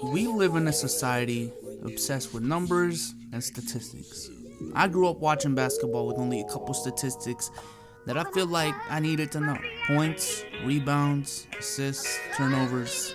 we live in a society obsessed with numbers and statistics. I grew up watching basketball with only a couple statistics that I feel like I needed to know. Points, rebounds, assists, turnovers,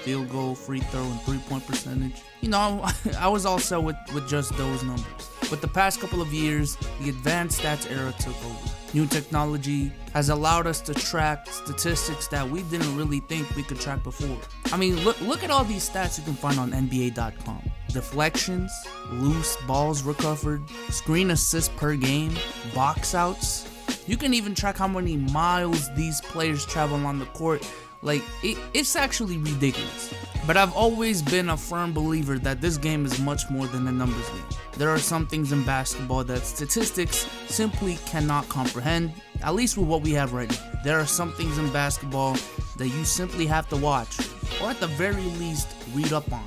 field goal, free throw, and three-point percentage. You know, I was all set with just those numbers. But the past couple of years, the advanced stats era took over. New technology has allowed us to track statistics that we didn't really think we could track before. I mean, look at all these stats you can find on NBA.com. Deflections, loose balls recovered, screen assists per game, box outs. You can even track how many miles these players travel on the court. Like, it's actually ridiculous. But I've always been a firm believer that this game is much more than a numbers game. There are some things in basketball that statistics simply cannot comprehend, at least with what we have right now. There are some things in basketball that you simply have to watch, or at the very least, read up on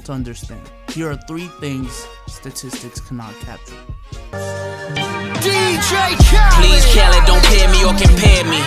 to understand. Here are 3 things statistics cannot capture. DJ Khaled. Please, Khaled, don't pair me or compare me.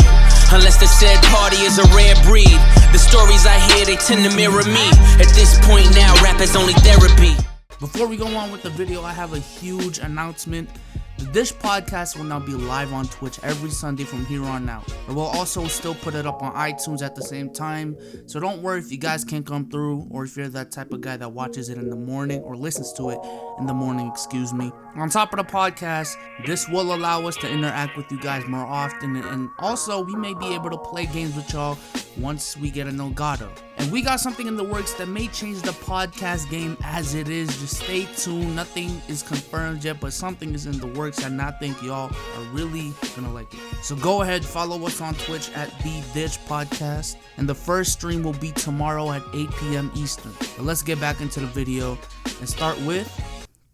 Unless the said party is a rare breed. The stories I hear, they tend to mirror me. At this point now, rap is only therapy. Before we go on with the video, I have a huge announcement. The Dish Podcast will now be live on Twitch every Sunday from here on out. And we'll also still put it up on iTunes at the same time. So don't worry if you guys can't come through, or if you're that type of guy that watches it in the morning or listens to it in the morning, excuse me. On top of the podcast, this will allow us to interact with you guys more often. And also, we may be able to play games with y'all once we get an Elgato. And we got something in the works that may change the podcast game as it is. Just stay tuned. Nothing is confirmed yet, but something is in the works, and I think y'all are really gonna like it. So go ahead, follow us on Twitch at The Ditch Podcast. And the first stream will be tomorrow at 8 p.m. Eastern. But let's get back into the video and start with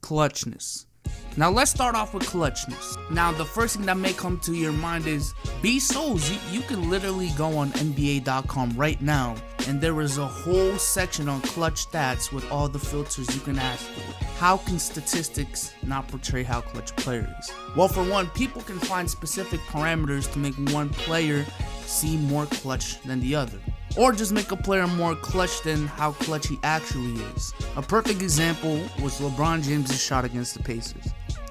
clutchness. Now let's start off with clutchness. Now the first thing that may come to your mind is B-Souls. You can literally go on NBA.com right now, and there is a whole section on clutch stats with all the filters you can ask for. How can statistics not portray how clutch a player is? Well, for one, people can find specific parameters to make one player seem more clutch than the other, or just make a player more clutch than how clutch he actually is. A perfect example was LeBron James' shot against the Pacers.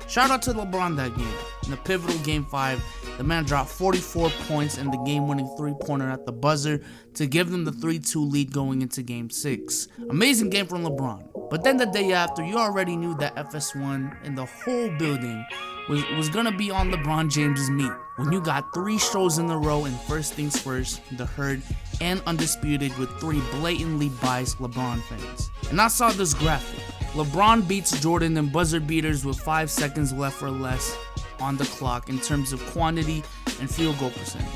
Shout out to LeBron that game. In the pivotal Game 5, the man dropped 44 points and the game-winning three-pointer at the buzzer to give them the 3-2 lead going into Game 6. Amazing game from LeBron. But then the day after, you already knew that FS1 and the whole building was gonna be on LeBron James's meat. When you got 3 shows in a row, and first things first, The Herd and Undisputed with 3 blatantly biased LeBron fans. And I saw this graphic. LeBron beats Jordan in buzzer beaters with 5 seconds left or less on the clock in terms of quantity and field goal percentage.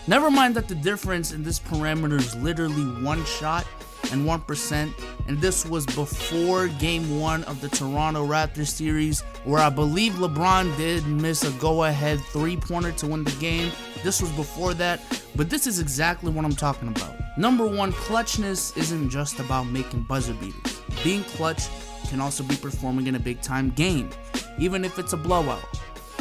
Never mind that the difference in this parameter is literally 1 shot and 1%, and this was before Game 1 of the Toronto Raptors series, where I believe LeBron did miss a go-ahead 3-pointer to win the game. This was before that, but this is exactly what I'm talking about. Number 1, clutchness isn't just about making buzzer beaters. Being clutch can also be performing in a big-time game, even if it's a blowout.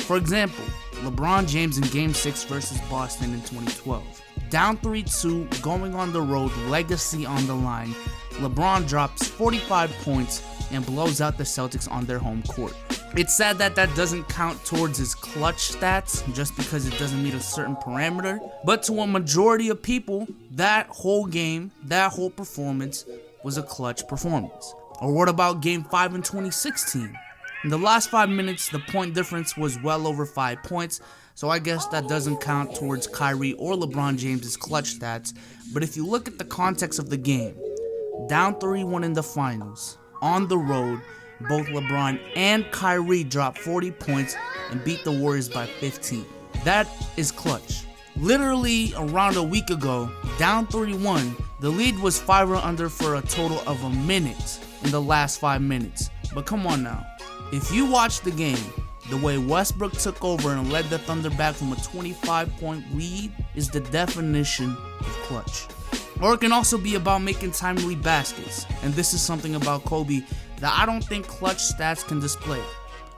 For example, LeBron James in Game 6 versus Boston in 2012. Down 3-2, going on the road, legacy on the line, LeBron drops 45 points and blows out the Celtics on their home court. It's sad that that doesn't count towards his clutch stats just because it doesn't meet a certain parameter, but to a majority of people, that whole game, that whole performance was a clutch performance. Or what about Game 5 in 2016? In the last 5 minutes, the point difference was well over 5 points, so I guess that doesn't count towards Kyrie or LeBron James' clutch stats. But if you look at the context of the game, down 3-1 in the finals, on the road, both LeBron and Kyrie dropped 40 points and beat the Warriors by 15. That is clutch. Literally around a week ago, down 3-1, the lead was 5 under for a total of a minute in the last 5 minutes. But come on now, if you watch the game, the way Westbrook took over and led the Thunder back from a 25-point lead is the definition of clutch. Or it can also be about making timely baskets, and this is something about Kobe that I don't think clutch stats can display.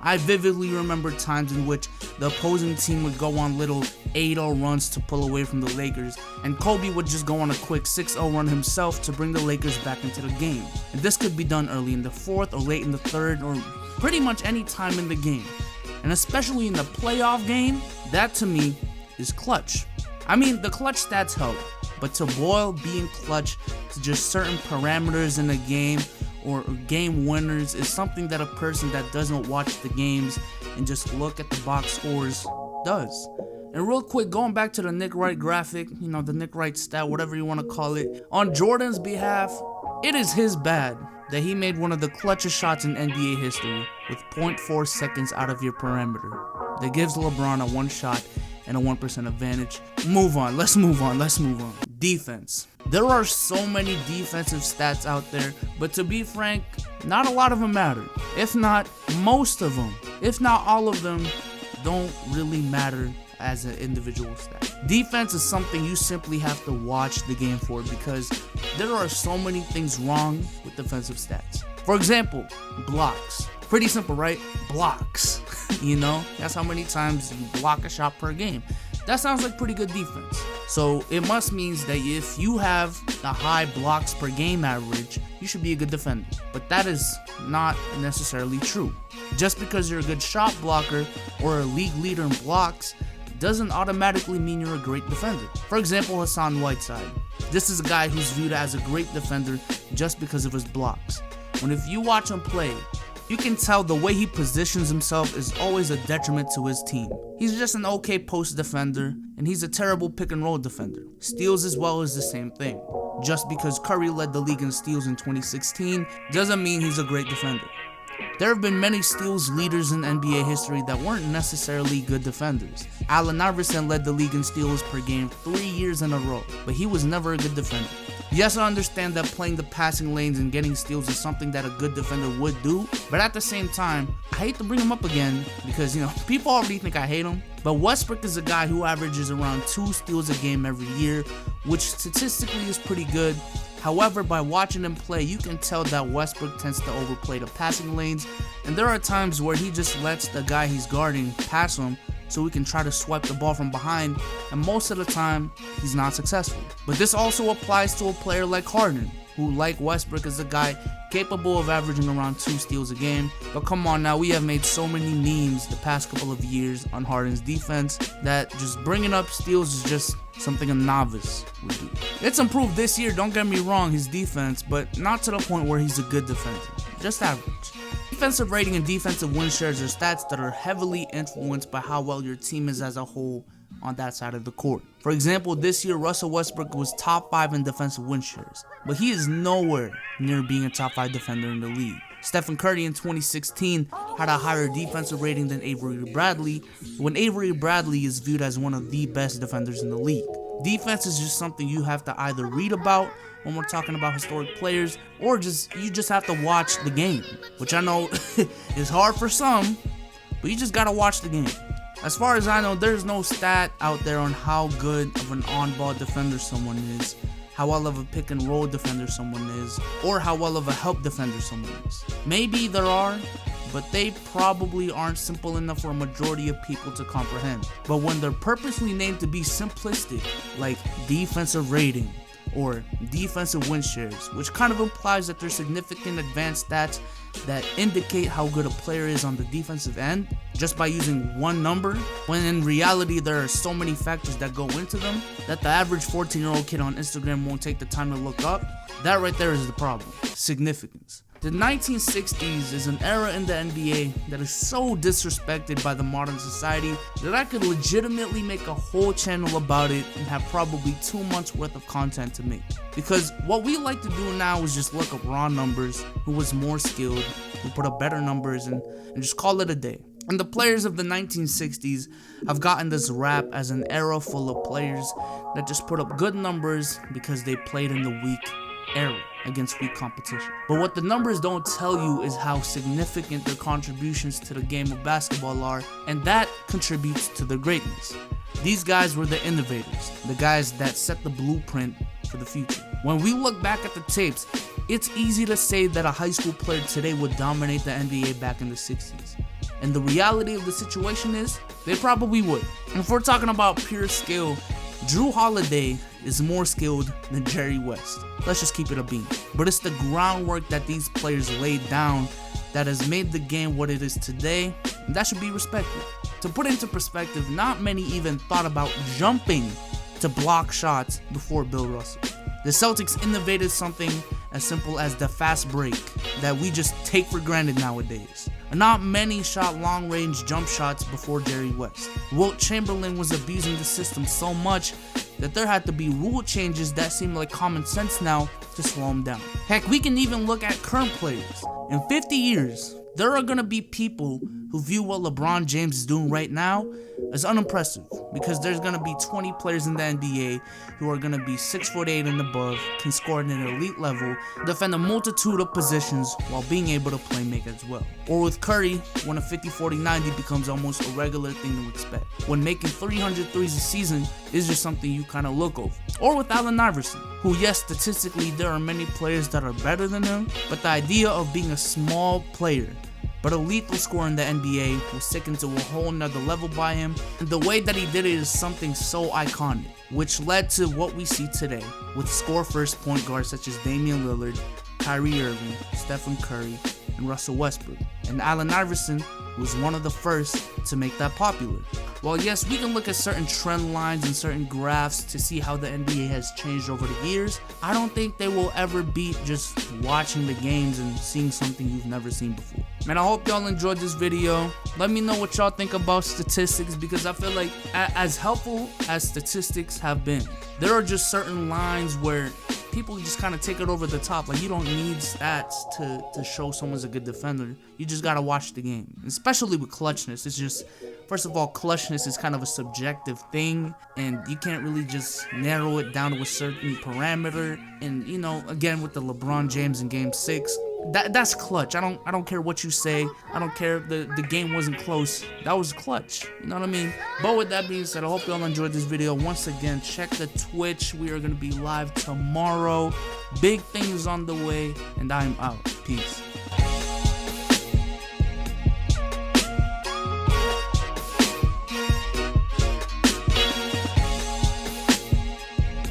I vividly remember times in which the opposing team would go on little 8-0 runs to pull away from the Lakers, and Kobe would just go on a quick 6-0 run himself to bring the Lakers back into the game. And this could be done early in the fourth or late in the third or pretty much any time in the game. And especially in the playoff game, that to me is clutch. I mean, the clutch stats help, but to boil being clutch to just certain parameters in a game or game winners is something that a person that doesn't watch the games and just look at the box scores does. And real quick, going back to the Nick Wright graphic, the Nick Wright stat, whatever you want to call it, on Jordan's behalf, it is his bad that he made one of the clutchest shots in NBA history with 0.4 seconds out of your perimeter. That gives LeBron a one shot and a 1% advantage. Let's move on. Defense. There are so many defensive stats out there, but to be frank, not a lot of them matter. If not, most of them, if not all of them, don't really matter as an individual stat. Defense is something you simply have to watch the game for because there are so many things wrong with defensive stats. For example, blocks. Pretty simple, right? Blocks. That's how many times you block a shot per game. That sounds like pretty good defense. So it must mean that if you have a high blocks per game average, you should be a good defender. But that is not necessarily true. Just because you're a good shot blocker or a league leader in blocks doesn't automatically mean you're a great defender. For example, Hassan Whiteside. This is a guy who's viewed as a great defender just because of his blocks. When if you watch him play, you can tell the way he positions himself is always a detriment to his team. He's just an okay post defender, and he's a terrible pick and roll defender. Steals as well is the same thing. Just because Curry led the league in steals in 2016 doesn't mean he's a great defender. There have been many steals leaders in NBA history that weren't necessarily good defenders. Allen Iverson led the league in steals per game 3 years in a row, but he was never a good defender. Yes, I understand that playing the passing lanes and getting steals is something that a good defender would do, but at the same time, I hate to bring him up again because, people already think I hate him, but Westbrook is a guy who averages around 2 steals a game every year, which statistically is pretty good. However, by watching him play, you can tell that Westbrook tends to overplay the passing lanes, and there are times where he just lets the guy he's guarding pass him so he can try to swipe the ball from behind, and most of the time, he's not successful. But this also applies to a player like Harden, who, like Westbrook, is a guy capable of averaging around 2 steals a game. But come on now, we have made so many memes the past couple of years on Harden's defense that just bringing up steals is just something a novice would do. It's improved this year, don't get me wrong, his defense, but not to the point where he's a good defender, just average. Defensive rating and defensive win shares are stats that are heavily influenced by how well your team is as a whole on that side of the court. For example, this year Russell Westbrook was top 5 in defensive win shares, but he is nowhere near being a top 5 defender in the league. Stephen Curry in 2016 had a higher defensive rating than Avery Bradley, when Avery Bradley is viewed as one of the best defenders in the league. Defense is just something you have to either read about when we're talking about historic players, or you just have to watch the game, which I know is hard for some, but you just gotta watch the game. As far as I know, there's no stat out there on how good of an on-ball defender someone is, how well of a pick and roll defender someone is, or how well of a help defender someone is. Maybe there are, but they probably aren't simple enough for a majority of people to comprehend. But when they're purposely named to be simplistic, like defensive rating or defensive win shares, which kind of implies that there's significant advanced stats that indicate how good a player is on the defensive end just by using one number, when in reality there are so many factors that go into them that the average 14-year-old kid on Instagram won't take the time to look up. That right there is the problem. Significance. The 1960s is an era in the NBA that is so disrespected by the modern society that I could legitimately make a whole channel about it and have probably 2 months worth of content to make. Because what we like to do now is just look up raw numbers, who was more skilled, who put up better numbers, and just call it a day. And the players of the 1960s have gotten this rap as an era full of players that just put up good numbers because they played in the weak era against weak competition. But what the numbers don't tell you is how significant their contributions to the game of basketball are, and that contributes to their greatness. These guys were the innovators, the guys that set the blueprint for the future. When we look back at the tapes, it's easy to say that a high school player today would dominate the NBA back in the 60s. And the reality of the situation is, they probably would. And if we're talking about pure skill, Drew Holiday is more skilled than Jerry West. Let's just keep it a beam. But it's the groundwork that these players laid down that has made the game what it is today, and that should be respected. To put into perspective, not many even thought about jumping to block shots before Bill Russell. The Celtics innovated something as simple as the fast break that we just take for granted nowadays. Not many shot long-range jump shots before Jerry West. Wilt Chamberlain was abusing the system so much that there had to be rule changes that seem like common sense now to slow him down. Heck, we can even look at current players. In 50 years, there are gonna be people who view what LeBron James is doing right now as unimpressive, because there's gonna be 20 players in the NBA who are gonna be 6'8" and above, can score at an elite level, defend a multitude of positions while being able to play make as well. Or with Curry, when a 50-40-90 becomes almost a regular thing to expect, when making 300 threes a season is just something you kind of look over. Or with Allen Iverson, who, yes, statistically there are many players that are better than him, but the idea of being a small player but a lethal scorer in the NBA was taken to a whole nother level by him, and the way that he did it is something so iconic, which led to what we see today with score-first point guards such as Damian Lillard, Kyrie Irving, Stephen Curry, and Russell Westbrook. And Allen Iverson was one of the first to make that popular. While yes, we can look at certain trend lines and certain graphs to see how the NBA has changed over the years, I don't think they will ever beat just watching the games and seeing something you've never seen before. Man, I hope y'all enjoyed this video. Let me know what y'all think about statistics, because I feel like as helpful as statistics have been, there are just certain lines where people just kind of take it over the top. Like, you don't need stats to show someone's a good defender. You just gotta watch the game. Especially with clutchness. It's just, first of all, clutchness is kind of a subjective thing, and you can't really just narrow it down to a certain parameter. And, you know, again, with the LeBron James in Game 6, that's clutch. I don't care what you say. I don't care if the game wasn't close. That was clutch. You know what I mean? But with that being said, I hope y'all enjoyed this video. Once again, check the Twitch. We are going to be live tomorrow. Big things on the way, and I'm out. Peace.